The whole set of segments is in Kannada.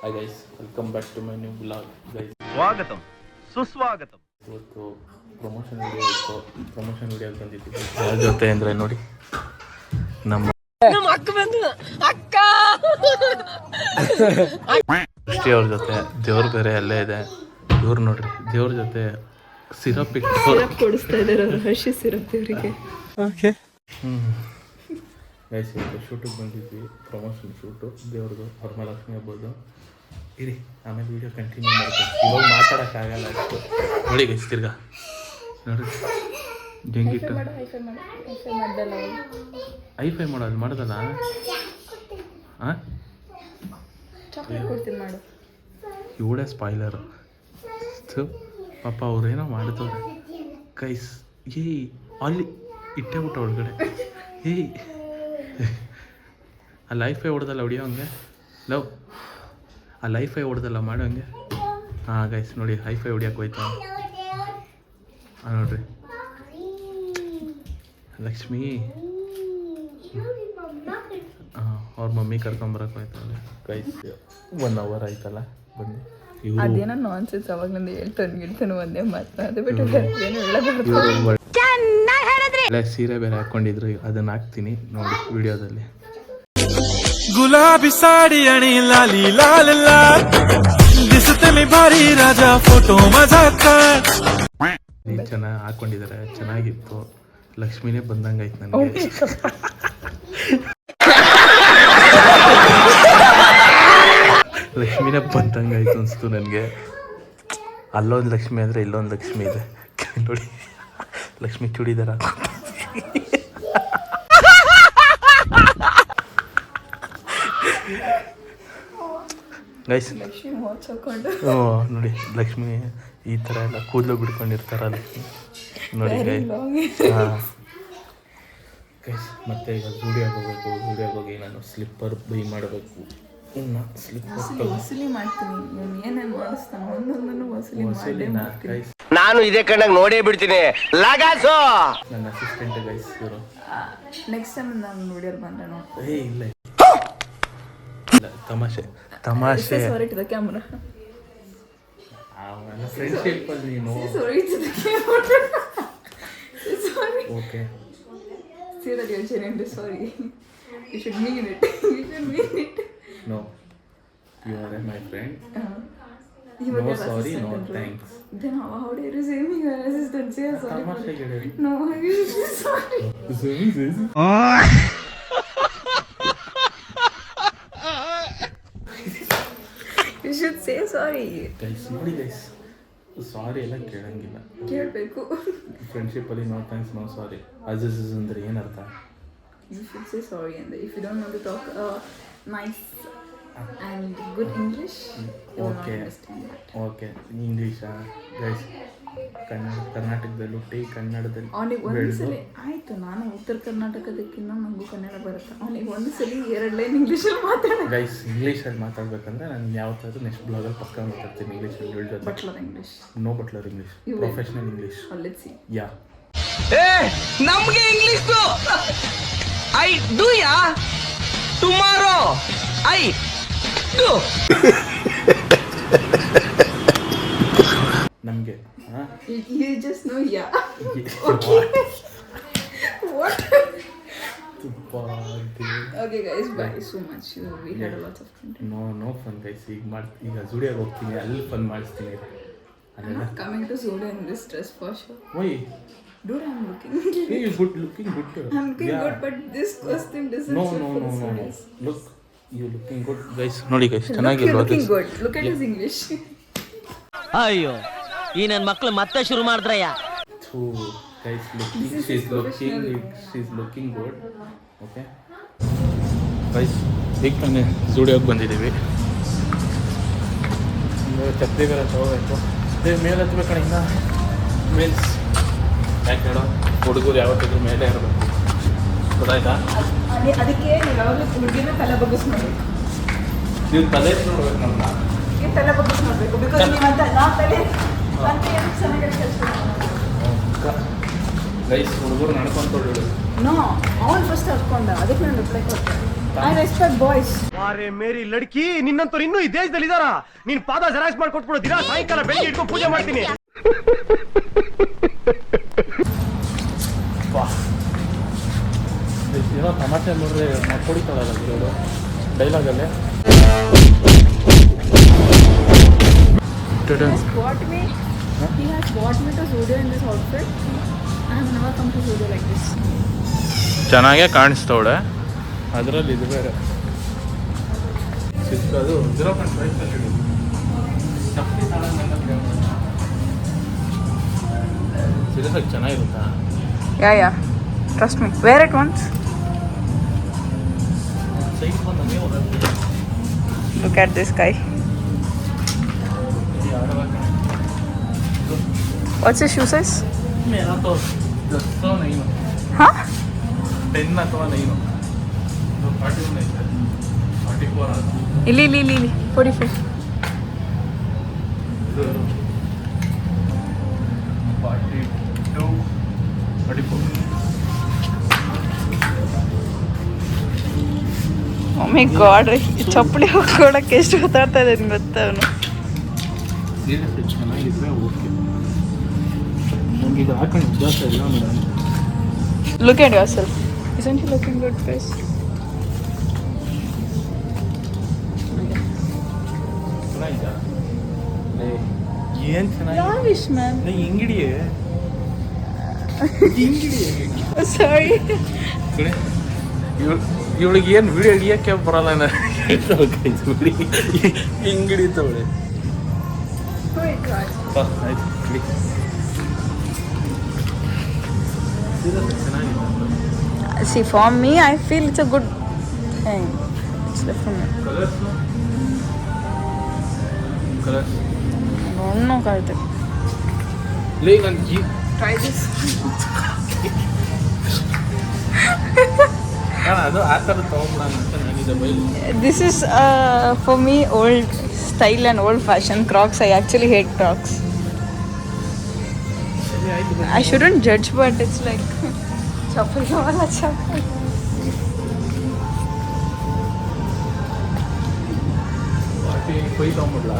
Hi guys, welcome back to my new vlog guys. ಸ್ವಾಗತಂ ಸುಸ್ವಾಗತಂ. ಇವತ್ತು ಪ್ರಮೋಷನ್ ವಿಡಿಯೋ ಬಂದಿದ್ದೀವಿ. ಯಾರ ಜೊತೆ ಅಂದರೆ ನೋಡಿ ನಮ್ಮ ಅಕ್ಕ ಬಂದು ಅಕ್ಕ ಅಷ್ಟೇ ಅವ್ರ ಜೊತೆ ದೇವ್ರ ಬೇರೆ ಅಲ್ಲೇ ಇದೆ. ಇವ್ರು ನೋಡ್ರಿ ದೇವ್ರ ಜೊತೆ ಸಿರಪ್ ಕೊಡಿಸ್ತಾ ಇದ್ದಾರೆ ಅವರು, ಹರ್ಷಿ ಸಿರಪ್ ಇವರಿಗೆ. ಓಕೆ ಗೈಸ್ ಇವತ್ತು ಶೂಟಿಗೆ ಬಂದಿದ್ವಿ, ಪ್ರಮೋಷನ್ ಶೂಟು ದೇವ್ರದ್ದು ವರಮಹಾಲಕ್ಷ್ಮಿ ಹಬ್ಬದ್ದು. ಇರಿ ಆಮೇಲೆ ವೀಡಿಯೋ ಕಂಟಿನ್ಯೂ ಮಾಡ್ತೀನಿ. ಇವಾಗ ಮಾತಾಡೋಕ್ಕಾಗಲ್ಲ ಅಷ್ಟು. ನೋಡಿ ಗೈಸ್ ತಿರ್ಗಾ ನೋಡ್ರಿ ಹೆಂಗಿಟ್ಟು ಐಫೈ ಮಾಡೋದು ಮಾಡೋದಲ್ಲ. ಹಾಂ ಇವಳೇ ಸ್ಪಾಯ್ಲರು. ಪಾಪ ಅವ್ರೇನೋ ಮಾಡ್ತವ್ರೆ ಗೈಸ್. ಏಯ್ ಅಲ್ಲಿ ಇಟ್ಟೇ ಬಿಟ್ಟು ಒಳಗಡೆ. ಏಯ್ ಆ ಲೈಫೈ ಹೊಡೆದಲ್ಲ ಹೊಡಿಯೋ ಹಂಗೆ ಲವ್, ಆ ಲೈಫೈ ಹೊಡೆದಲ್ಲ ಮಾಡೋ ಹಂಗೆ. ಹಾಂ ಗೈಸ್ ನೋಡಿ ಹೈಫೈ ಹೊಡಿಯೋಕೆ ಹೋಯ್ತಾ. ಹಾಂ ನೋಡ್ರಿ ಲಕ್ಷ್ಮಿ ಹಾಂ ಅವ್ರ ಮಮ್ಮಿ ಕರ್ಕೊಂಬರಕ್ಕೆ ಹೋಯ್ತಲ್ಲ ಗೈಸ್. 1 hour ಆಯ್ತಲ್ಲ ಬಂದು. ಅದೇನೋ ನಾನ್ಸೆನ್ಸ್ ಅವಾಗ್ಲಿಂದ ಹೇಳ್ತಾನೆ ಒಂದೇ ಮಾತು, ಅದು ಬಿಟ್ಟು ಸೀರೆ ಬೇರೆ ಹಾಕೊಂಡಿದ್ರು, ಅದನ್ನ ಹಾಕ್ತೀನಿ ನೋಡಿ ವಿಡಿಯೋದಲ್ಲಿ. ಗುಲಾಬಿ ಸಾಡಿ ಅಣಿ ಲಾಲಿ ಲಾಲ್ ಲಾಲ್ ದಿಸುತ್ತೆ ಮೇ ಭಾರಿ ರಾಜ ಫೋಟೋ ಮಜಾ ಕಾರ್. ಚೆನ್ನಾಗಿ ಹಾಕೊಂಡಿದ್ದಾರೆ, ಚೆನ್ನಾಗಿತ್ತು. ಲಕ್ಷ್ಮಿನೇ ಬಂದಂಗಾಯ್ತು ನನಗೆ. ಲಕ್ಷ್ಮಿನೇ ಬಂದಂಗಾಯ್ತು ಅನಿಸ್ತು ನನಗೆ. ಅಲ್ಲೊಂದು ಲಕ್ಷ್ಮಿ ಅಂದರೆ ಇಲ್ಲೊಂದು ಲಕ್ಷ್ಮಿ ಇದೆ ನೋಡಿ. ಲಕ್ಷ್ಮಿ ಚೂಡಿದಾರ ಗೈಸ್. ನೋಡಿ ಲಕ್ಷ್ಮಿ ಈ ಥರ ಎಲ್ಲ ಕೂದಲು ಬಿಡ್ಕೊಂಡಿರ್ತಾರ ಲಕ್ಷ್ಮಿ ನೋಡಿ ಗೈಸ್. ಹಾಂ ಗೈಸ್ ಮತ್ತೆ ಈಗ ಜೂಡಿಯೋಗೆ ಹೋಗ್ಬೇಕು. ಜೂಡಿಯೋಗೆ ಹೋಗಿ ನಾನು ಸ್ಲಿಪ್ಪರ್ ಬೈ ಮಾಡಬೇಕು. ಇನ್ನು ಸ್ಲಿಪ್ಪರ್ ವಸೂಲಿ ಮಾಡ್ತೀನಿ. ಏನೇನು ಮಾಡಿಸ್ತಾನೆ ಒಂದೊಂದನ್ನು ವಸೂಲಿ ಗೈಸ್. ನಾನು ಇದೇ ಕಣ್ಣಾಗ ನೋಡೇ ಬಿಡ್ತೀನಿ ಲಗಾಸು. ನನ್ನ ಅಸಿಸ್ಟೆಂಟ್ ಗೈಸ್ ಇವರು. ನೆಕ್ಸ್ಟ್ ಟೈಮ್ ನಾನು ವಿಡಿಯೋ ಬಂದ್ರೆ ನೋಡ್ತೀನಿ. ಏ ಇಲ್ಲ ತಮಾಷೆ ತಮಾಷೆ. Sorry to the camera. Friendship ಅಲ್ಲಿ ನೀನು sorry to the camera. Sorry. Okay See that you're genuinely sorry. You should mean it. You should mean it. No, you are my friend. You were No their sorry, assistant, no bro. thanks. Then how dare you say me your assistant? Say sorry. ತಮಾಷೆ ಗೆಳೆಯ. No, you should say sorry. You should say sorry. Guys ನೋಡಿ ಗೈಸ್, ಸಾರಿ ಎಲ್ಲ ಕೇಳಂಗಿಲ್ಲ. ಕೇಳಬೇಕು. ಫ್ರೆಂಡ್ಶಿಪ್ಪಲ್ಲಿ ನೋ ಥ್ಯಾಂಕ್ಸ್ ನೋ ಸಾರಿ ಅಜಸ್ ಅಂದರೆ ಏನರ್ಥ? You should say sorry, and if you don't want to talk nice and good English, you will not Okay. understand that. Okay ಇಂಗ್ಲೀಷಾ ಗೈಸ್? ಕರ್ನಾಟಕದಲ್ಲಿ ಹುಟ್ಟಿ ಕನ್ನಡದಲ್ಲಿ ಅವನಿಗೆ ಒಂದು ಬೆಳೆದು ಸಲ ಆಯಿತು, ನಾನು ಉತ್ತರ ಕರ್ನಾಟಕದಕ್ಕಿಂತ ನನಗೂ ಕನ್ನಡ ಬರುತ್ತೆ. ಅವನಿಗೆ ಒಂದು ಸಲ 2 ಲೈನ್ ಇಂಗ್ಲೀಷಲ್ಲಿ ಮಾತಾಡ. ಗೈಸ್ ಇಂಗ್ಲೀಷಲ್ಲಿ ಮಾತಾಡ್ಬೇಕಂದ್ರೆ ನಾನು ಯಾವತ್ತಾದ್ರೂ ನೆಕ್ಸ್ಟ್ ಬ್ಲಾಗಲ್ಲಿ ಪಕ್ಕ ಮಾತಾಡ್ತೀನಿ ಇಂಗ್ಲೀಷಲ್ಲಿ. ಇವಳ ಜೊತೆ butler English. No butler English, You will. Professional English. Let's see. Yeah ನಮ್ಗೆ English I do yeah tomorrow I do. ನಮಗೆ You just know, yeah. What? Okay guys, bye so much. We had a lot of content. No fun guys. ಈಗ ಜುಡಿಯಾಗಿ ಹೋಗ್ತೀನಿ, ಅಲ್ಲಿ ಫನ್ ಮಾಡಿಸ್ತೀನಿ. I'm not coming to Zoda in this dress for sure. Why? Dude, I'm looking Hey, you good looking good. I'm looking good, but this costume doesn't No. Look, you looking good. Guys, ನೋಡಿ guys, ಚೆನ್ನಾಗಿಲ್ವಾ? Looking good. Look at his English. ಅಯ್ಯೋ ಈ ನನ್ನ ಮಕ್ಕಳು ಮತ್ತೆ ಶುರು ಮಾಡಿದ್ರಯ್ಯ. So guys, she's looking good. Okay guys, ಈಗ ತಾನೇ ಜುಡಿಯೋಗೆ ಬಂದಿದ್ದೀವಿ. ಛತ್ರಿ ಬೇರೆ ತಗೋಬೇಕು. ಮೇಲೆ ಹತ್ಬೇಕಣ ಇನ್ನ. ಮೀನ್ಸ್ ಯಾಕೆ ಹೇಳೋ, ಹುಡುಗರು ಯಾವತ್ತಿದ್ರು ಮೇಲೆ ಇರಬೇಕು, ಗೊತ್ತಾಯ್ತಾ? ಅದಕ್ಕೆ ನೀವು ಯಾವಾಗಲೂ ಹುಡುಗಿನ ತಲೆ ಬಗ್ಗಿಸ್ ನೋಡ್ಬೇಕು. ನೀವು ತಲೆ ನೋಡ್ಬೇಕು ನಮ್ಮನ್ನ. ನೀವು ತಲೆ ಬಗ್ಗಿಸ್ ನೋಡ್ಬೇಕು. ಬಿಕಾಸ್ ನೀವಂತ ನಾ ತಲೆ ಅಂತ ಚೆನ್ನಾಗಿ ಕೆಲಸ ಗೈಸ್ ಹುಡುಗರು ನಡ್ಕೊಂತ ನೋ ಅವನು ಫಸ್ಟ್ ಹತ್ಕೊಂಡ, ಅದಕ್ಕೆ ನಾನು ರಿಪ್ಲೈ ಕೊಟ್ಟೆ. I respect boys. ಅರೆ ಮೇರಿ ಲಡ್ಕಿ ನಿನ್ನಂತವ್ರು ಇನ್ನೂ ಈ ದೇಶದಲ್ಲಿ ಇದಾರ ನೀನ್ ಪಾದ ಜೆರಾಕ್ಸ್ ಮಾಡ್ಕೊಟ್ಬಿಡು ದಿನ ಸಾಯಂಕಾಲ ಬೆಳಿಗ್ಗೆ ಇಟ್ಕೊಂಡು ಪೂಜೆ ಮಾಡ್ತೀನಿ ಏನೋ ತಮಾಷೆ ನೋಡ್ರೆ ಹೊಡಿತಾಳಲ್ಲ ಇರೋದು ಡೈಲಾಗಲ್ಲೇ. He has bought me to studio in this outfit. I have never come to studio like this. ಚೆನ್ನಾಗೇ ಕಾಣಿಸ್ತವಳೆ, ಅದರಲ್ಲಿ ಇದು ಬೇರೆ ಅದು 0.5 ಸೀರಿಯಸ್ ಚೆನ್ನಾಗಿರುತ್ತಾ? Yeah. Trust me. Wear it once. Size ಬಂದಂಗೆ Look at this guy. What's his shoe size? मेरा तो 10 तो नहीं हो, Huh? 10 ಅಥವಾ 9 41 ಐತೆ, 44 Ili. 45. ಇದು 42 44. Oh my god. ಚಪ್ಪಲಿ ಹಾಕೊಳ್ಳೋಕೆ ಎಷ್ಟು ಗೊತ್ತಾಗ್ತಾ ಇದೆ ಗೊತ್ತಾ ಅವನು. ಸೀರಿಯಸ್ ಚೆನ್ನಾಗಿದ್ರೆ ಓಕೆ. ನನಗೆ ಇದು ಹಾಕೊಂಡು ಅಭ್ಯಾಸ ಇಲ್ಲ madam. Look at yourself. Isn't he looking good, face? ಚೆನ್ನಾಗಿದ್ಯಾ? ಏನು ಚೆನ್ನಾಗಿ Lavish, man. ಹಿಂಗಿಡಿಯೇ Sorry. ಇವಳಿಗೆ ಏನು ವಿಡಿಯೋ ಹಿಡಿಯೋಕ್ಕೆ ಬರಲ್ಲ ಹಿಂಗಿಡಿತವಳೆ. Oh my god. ಆಯ್ತು ಹಿಡಿ. ಚೆನ್ನಾಗಿದೆ. See, for me, I feel it's a good thing. It's different. Colours I don't know, Karthik. ಲೇ ನಾನು Try this. ಅದು ಆ ಥರ ತೊಗೊಂಬಿಡೋಣ ಅಂತ ನಾನಿದೆ ಬೈಲಿ. This is for me old style and old fashion Crocs. I actually hate Crocs. I shouldn't judge, but it's like chappal wala chappal. ಪೈ ತೊಗೊಂಬಿಡ್ಲಾ?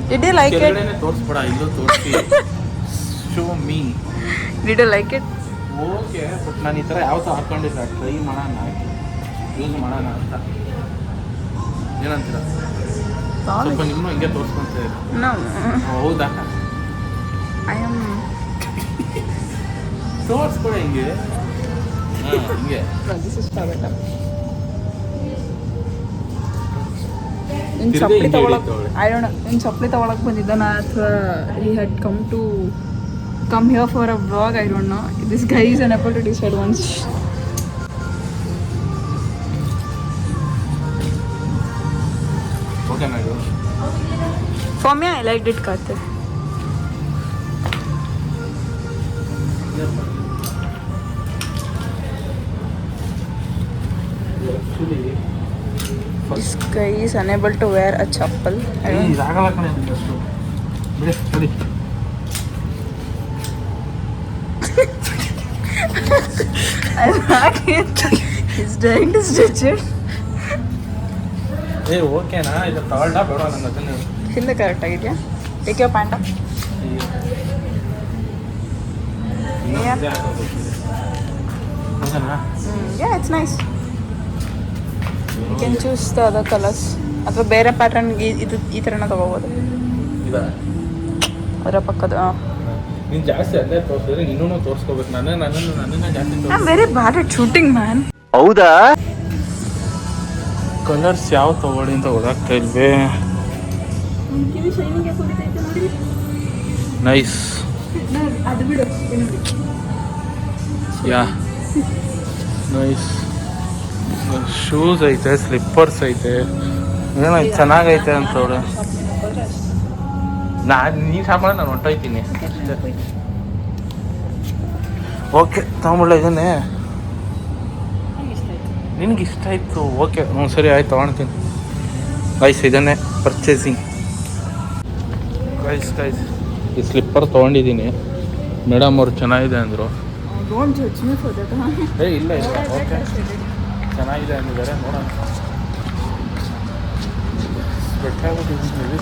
Did you like it? ಕೆಳಗಡೆನೆ ತೋರಿಸ್ಬೇಡ, ಇಲ್ಲೂ ತೋರಿಸಿ. Show me. Did you like it? Okay, but ನಾನು ಈ ಥರ ಯಾವತ್ತೂ ಹಾಕ್ಕೊಂಡಿಲ್ಲ, ಟ್ರೈ ಮಾಡೋಣ, ಯೂಸ್ ಮಾಡೋಣ ಅಂತ. ಏನಂತೀರ? ಸ್ವಲ್ಪ ನಿಮ್ಮನ್ನು ಹಿಂಗೆ ತೋರಿಸ್ಕೊಂತ ಇರಿ. No. ಹೌದಾ? I am. ತೋರಿಸ್ಕೊಡಿ ಹಿಂಗೆ. ಹಿಂಗೆ. No, this is Pavetta. In ತಿರ್ಗಾ ಚಪ್ಪಲಿ ಹಿಂಗೆ ತಗೊಳಕ್ ಹಿಡಿತವಳೆ. I don't know. In ಚಪ್ಪಲಿ ತಗೊಳಕ್ ಬಂದಿದ್ದಾನ ಅಥವಾ he had come here for a vlog, I don't know. This guy is unable to decide once. Okay Nadu. For me, I liked it, Karthik. This guy is unable to wear a chappal. I don't. ಇದಾಗಲ್ಲ ಕಣೆ ಅಷ್ಟು ಬಿಡಿ ಬಿಡಿ. I'm not it. He's trying to stitch it. ಏ ಓಕೆನಾ? ಇದು ತಗೊಳ್ಳ ಬೇಡ ನಂಗೆ ಅದನ್ನು. ಹಿಂದೆ ಕರೆಕ್ಟ್ ಆಗಿದೆಯಾ? ಟೇಕ್ ಯೋರ್ ಪ್ಯಾಂಟ. ಹೌದನಾ? Yeah, it's nice. You can choose the other colors. ಅಥವಾ ಬೇರೆ ಪ್ಯಾಟರ್ನ್ ಇದು ಈ ಥರನ ತಗೋಬೋದು. ಇದಾ? ಅದರ ಪಕ್ಕದ. ನೀನು ಜಾಸ್ತಿ ಅಲ್ಲೇ ತೋರಿಸಿದ್ರೆ ಇನ್ನೂ ತೋರಿಸ್ಕೋಬೇಕು. ನನ್ನನ್ನು ಜಾಸ್ತಿ I'm very bad at shooting, man. ಹೌದಾ? ಕಲರ್ಸ್ ಯಾವ ತಗೊಳ್ಳಿ ಅಂತ ಓದಾಗ್ತಾ ಇಲ್ವೇ? ನೈಸ್. ಅದು ಬಿಡು. ಯಾ ನೈಸ್. ಶೂಸ್ ಐತೆ, ಸ್ಲಿಪ್ಪರ್ಸ್ ಐತೆ, ಏನೋ ಚೆನ್ನಾಗೈತೆ ಅಂತವಳೆ. ನೀನು ಸಾಮಾನ ನಾನು ಹೊಂಟೋಯ್ತೀನಿ. ಓಕೆ ತಗೊಂಬಿಡ್ಲ ಇದನ್ನೇ? ನಿನಗೆ ಇಷ್ಟ ಆಯಿತು, ಓಕೆ ಹ್ಞೂ ಸರಿ ಆಯ್ತು ತೊಗೊಳ್ತೀನಿ. ಗೈಸ್ ಇದನ್ನೇ ಪರ್ಚೇಸಿಂಗ್. ಗೈಸ್ ಈ ಸ್ಲಿಪ್ಪರ್ ತೊಗೊಂಡಿದ್ದೀನಿ, ಮೇಡಮ್ ಅವ್ರು ಚೆನ್ನಾಗಿದೆ ಅಂದರು. Don't judge me for that, huh? ಏ ಇಲ್ಲ ಓಕೆ ಚೆನ್ನಾಗಿದೆ ಅಂದಿದ್ದಾರೆ, ನೋಡೋಣ. ಬೆಟ್ಟ ಆಗ್ಬಿಟ್ಟಿದ್ದೀನಿ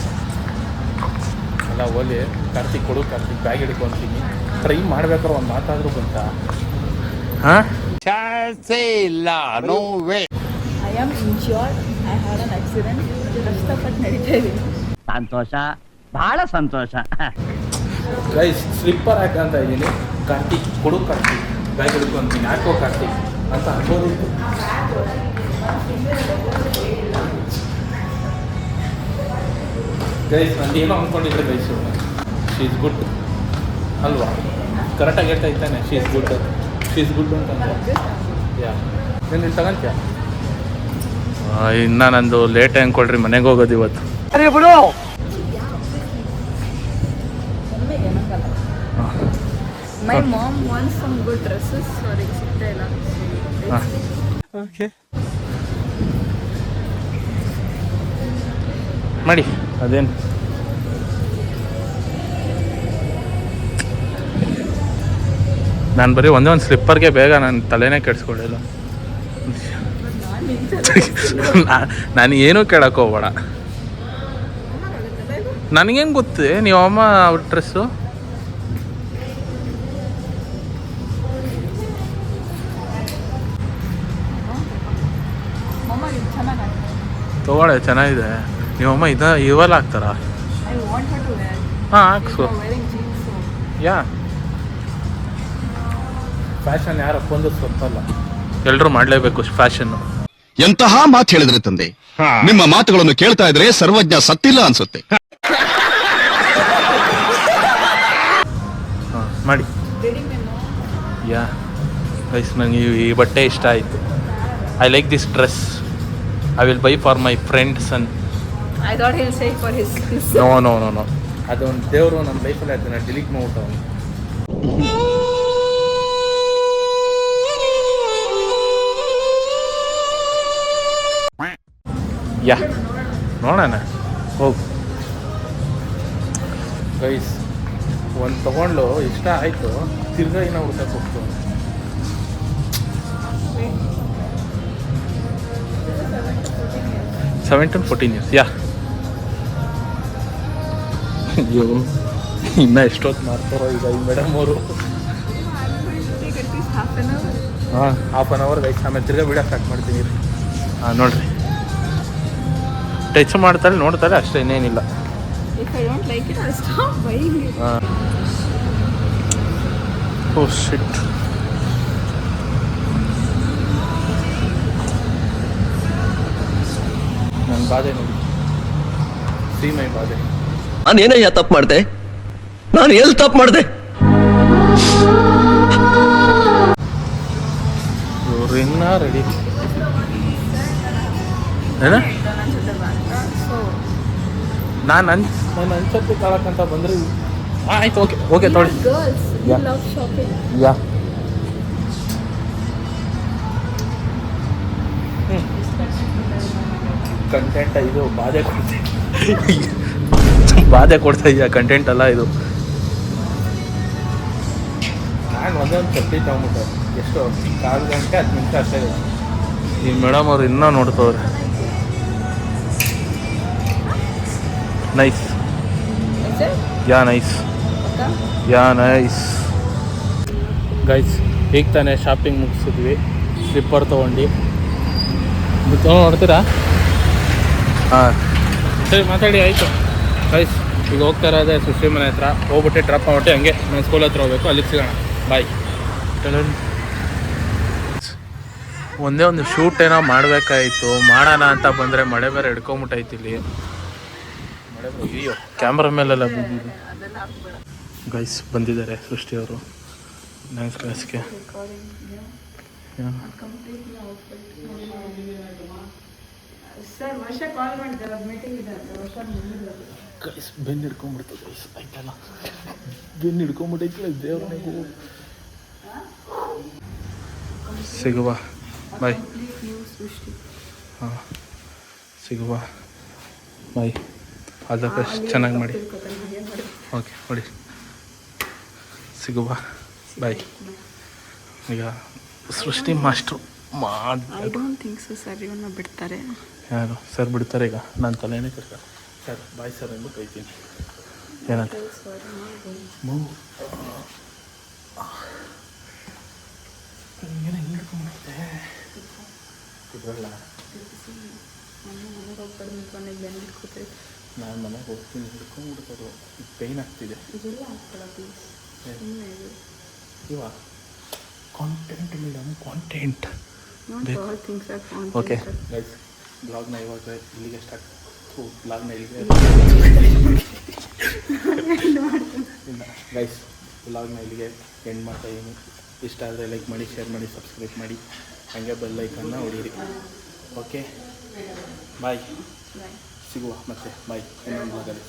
ಅಲ್ಲ. ಓಲಿ ಕಾರ್ತಿಕ್ ಕೊಡು, ಕಾರ್ತಿಕ್ ಬ್ಯಾಗ್ ಹಿಡ್ಕೊತೀನಿ. ಟ್ರೈ ಮಾಡ್ಬೇಕಾದ್ರೆ ಒಂದು ಮಾತಾದರೂ ಬಂತ? ಹಾಂ, I am injured. I had an accident. ಕಷ್ಟಪಟ್ಟು ನಡೀತಾ ಇದ್ದೀನಿ. ಸಂತೋಷ, ಬಹಳ ಸಂತೋಷ. ಗೈಸ್ ಸ್ಲಿಪ್ಪರ್ ಹಾಕಂತ ಇದ್ದೀನಿ. ಕಾರ್ತಿಕ್ ಕೊಡು, ಕಾರ್ತಿಕ್ ಬ್ಯಾಗ್ ಹಿಡ್ಕೊತೀನಿ, ಹಾಕೋ ಕಾರ್ತಿಕ್ ಅಂತ ಅನ್ಬೋದಿತ್ತು. ಗೈಸ್ ನಾನು ಏನೋ ಅಂದ್ಕೊಂಡಿದ್ರೆ ಗೈಸು, ಶಿ ಇಸ್ ಗುಡ್ ಅಲ್ವಾ? ಕರೆಕ್ಟಾಗಿ ಹೇಳ್ತಾ ಇದ್ದಾನೆ, ಶಿ ಇಸ್ ಗುಡ್ ಅಂತ. ಯಾ ನೀನು ಇಲ್ಲಿ ತಗೊಂತೀಯ? ಇನ್ನು ನಂದು ಲೇಟ್ ಅಂದ್ಕೊಳ್ರಿ, ಮನೆಗೆ ಹೋಗೋದು ಇವತ್ತು. My mom wants some good dresses, sorry, ಸಿಗ್ತಾ ಇಲ್ಲ. ಓಕೆ ಮಾಡಿ ಅದೇನು. ನಾನು ಬರೀ ಒಂದೇ ಒಂದು ಸ್ಲಿಪ್ಪರ್ಗೆ ಬೇಗ ನಾನು ತಲೆನೇ ಕೆಡಿಸ್ಕೊಳ್ಳಿಲ್ಲ. ನಾನು ಏನೂ ಕೇಳಕ್ಕೆ ಹೋಗ್ಬೇಡ. ನನಗೇನು ಗೊತ್ತು ನೀವು ಅಮ್ಮ ಅವ್ರ ಡ್ರೆಸ್ಸು. ತೊಗೊಳ್ಳೆ, ಚೆನ್ನಾಗಿದೆ. ನೀವಮ್ಮ ಇವೆಲ್ಲ ಹಾಕ್ತಾರಾ? ಹಾಂ, ಹಾಕ್ಸು. ಯಾ ಫ್ಯಾಷನ್ ಯಾರಪ್ಪ ಒಂದು ಸ್ವತ್ತಲ್ಲ, ಎಲ್ಲರೂ ಮಾಡಲೇಬೇಕು ಫ್ಯಾಷನ್ನು. ಎಂತಹ ಮಾತು ಹೇಳಿದ್ರೆ ತಂದೆ, ನಿಮ್ಮ ಮಾತುಗಳನ್ನು ಕೇಳ್ತಾ ಇದ್ರೆ ಸರ್ವಜ್ಞ ಸತ್ತಿಲ್ಲ ಅನ್ಸುತ್ತೆ. ಹಾಂ ಮಾಡಿ. ಯಾ ಗೈಸ್, ನನಗೆ ಈ ಬಟ್ಟೆ ಇಷ್ಟ ಆಯಿತು. I like this dress. I will buy for my friend son. I thought he'll say for his no. ಅದೊಂದು ದೇವರು ನಮ್ಮ ಲೈಫಲ್ಲಿ ಅದನ್ನು ಡಿಲೀಟ್ ಮಾಡ್ಬಿಟ್ಟು ಅವನು. ಯಾ ನೋಡೋಣ, ಹೋಗು ಗೈಸ್. ಒಂದು ತೊಗೊಂಡು ಇಷ್ಟ ಆಯಿತು, ತಿರ್ಗಾ ಇನ್ನೂ ಹುಡ್ಕಕ್ಕೆ ಹೋಗ್ತು. 17-14 years. ಯಾ ಅಯ್ಯೋ, ಇನ್ನೂ ಎಷ್ಟೊತ್ತು ಮಾಡ್ತಾರೋ ಈಗ ಈ ಮೇಡಮ್ ಅವರು. ಹಾಂ, ಹಾಫ್ ಆನ್ ಅವರ್ ಗೈಸ್. ಆಮೇಲೆ ತಿರ್ಗಾ ವೀಡಿಯೋ ಸ್ಟಾರ್ಟ್ ಮಾಡ್ತೀನಿ. ಹಾಂ ನೋಡಿರಿ, ಟಚ್ ಮಾಡ್ತಾರೆ, ನೋಡ್ತಾರೆ ಅಷ್ಟೇ, ಇನ್ನೇನಿಲ್ಲ. ಹಾಂ. ಓ ಶಿಟ್. ನನ್ನ ಬಾಧೆ ನೋಡಿ, ಸೀಮೈ ಬಾಧೆ. ನಾನೇನಯ್ಯ ತಪ್ಪು ಮಾಡಿದೆ? ನಾನು ಎಲ್ಲಿ ತಪ್ಪು ಮಾಡಿದೆ? ಇವರು ಇನ್ನೂ ರೆಡಿ ಏನ? ನಾನು ಅನ್ಸತ್ತೆ ತಾಳಕ್ಕಂತ ಬಂದರೆ ಆಯ್ತು. ಓಕೆ ತೊಳಿ. ಯಾ ಕಂಟೆಂಟ್ ಇದು ಬಾಧೆ ಕೊಡ್ತಾ ಇದೆಯಾ? ಕಂಟೆಂಟ್ ಅಲ್ಲ ಇದು. ನಾನು ಒಂದೊಂದು ಚಪ್ಪಲಿ ತಗೊಂಬಿಟ್ಟೆ, ಎಷ್ಟು 1/4 ಗಂಟೆ 10 ನಿಮಿಷ ಅಷ್ಟೇ. ಈ ಮೇಡಮ್ ಅವ್ರು ಇನ್ನೂ ನೋಡ್ತವ್ರೆ. ನೈಸ್. ಯಾ ನೈಸ್ ಗೈಸ್. ಈಗ ತಾನೇ ಶಾಪಿಂಗ್ ಮುಗಿಸಿದ್ವಿ, ಸ್ಲಿಪ್ಪರ್ ತೊಗೊಂಡು ನೋಡ್ತೀರಾ? ಹಾಂ ಸರಿ, ಮಾತಾಡಿ ಆಯಿತು ಗೈಸ್. ಈಗ ಹೋಗ್ತಾ ಇರೋದೇ ಸುಶ್ರೀ ಮನೆ ಹತ್ರ, ಹೋಗ್ಬಿಟ್ಟು ಡ್ರಾಪ್ ಮಾಡ್ಬಿಟ್ಟು ಹಂಗೆ ನಾನು ಸ್ಕೂಲ್ ಹತ್ರ ಹೋಗ್ಬೇಕು, ಅಲ್ಲಿಗೆ ಸಿಗೋಣ. ಬಾಯ್. ಒಂದೇ ಒಂದು ಶೂಟ್ ಏನೋ ಮಾಡಬೇಕಾಯಿತು, ಮಾಡೋಣ ಅಂತ ಬಂದರೆ ಮಳೆ ಬೇರೆ ಹಿಡ್ಕೊಂಬಿಟ್ಟೈತಿ ಇಲ್ಲಿ. ಮಳೆ ಅಯ್ಯೋ, ಕ್ಯಾಮ್ರಾ ಮೇಲೆಲ್ಲ ಬಿದ್ದಿದೆ. ಗೈಸ್ ಬಂದಿದ್ದಾರೆ ಸೃಷ್ಟಿ ಅವರು ಡ್ಯಾನ್ಸ್ ಕ್ಲಾಸ್ಗೆ. ಗೈಸ್ ಬೆನ್ನು ಹಿಡ್ಕೊಂಡ್ಬಿಡ್ತು ಗೈಸ್, ಆಯ್ತಲ್ಲ, ಬೆನ್ನು ಹಿಡ್ಕೊಂಡ್ಬಿಟ್ಟೈತಿಲ್ಲ ದೇವ್ರನಿಗೂ. ಸಿಗುವ ಬಾಯ್. ಹಾಂ ಸಿಗುವ ಬಾಯ್. ಆಲ್ ದ ಬೆಸ್ಟ್, ಚೆನ್ನಾಗಿ ಮಾಡಿ. ಓಕೆ ನೋಡಿ, ಸಿಗುವ ಬಾಯ್. ಈಗ ಸೃಷ್ಟಿ master I don't think so sir ಇವನ್ನ ಬಿಡ್ತಾರೆ. ಯಾರು ಸರ್ ಬಿಡ್ತಾರೆ ಈಗ? ನಾನು ತಲೆನೇ ಕರ್ಕ ಸರ್ ಬಾಯ್ ಸರ್ ಎಂದು ಕೈತೀನಿ. ಏನಂತ ಏನೋ ಹಿಡ್ಕೊಂಬೈತೆ ಇದ್ರಲ್ಲ. ಮನೆಗೆ ಹೋಗ್ಬಾರ್ದು ನಿಂತ್ಕೊಂಡೆ ಬೆನ್ನು ಹಿಡ್ಕೊತೈತೆ. ನಾನು ಮನೆಗೆ ಹೋಗ್ತೀನಿ, ಹಿಡ್ಕೊಂಡ್ಬಿಡ್ತಾರೆ. ಪೇಯ್ನ್ ಆಗ್ತಿದೆ. ಇದೆಲ್ಲ ಹಾಕ್ಕೊಳ್ಳೋ ಪ್ಲೀಸ್. ಸುಮ್ಮನೆ ಇದು ಇವ content madam, content. Not all things are content. Okay guys, ಬ್ಲಾಗ್ನ ಇವಾಗ ಇಲ್ಲಿಗೆ ಸ್ಟಾರ್ಟ್. ಬ್ಲಾಗ್ನ ಇಲ್ಲಿಗೆ ಗೈಸ್, ಬ್ಲಾಗ್ನ ಇಲ್ಲಿಗೆ ಎಂಡ್ ಮಾಡ್ತಾ ಇದ್ದೀನಿ. ಇಷ್ಟ ಆದರೆ ಲೈಕ್ ಮಾಡಿ, ಶೇರ್ ಮಾಡಿ, ಸಬ್ಸ್ಕ್ರೈಬ್ ಮಾಡಿ, ಹಾಗೆ ಬೆಲ್ ಐಕನ್ನ ಹೊಡೀರಿ. ಓಕೆ ಬಾಯ್, ಸಿಗುವ ಮತ್ತೆ ಬಾಯ್ ಇನ್ನೊಂದು ಬ್ಲಾಗಲ್ಲಿ.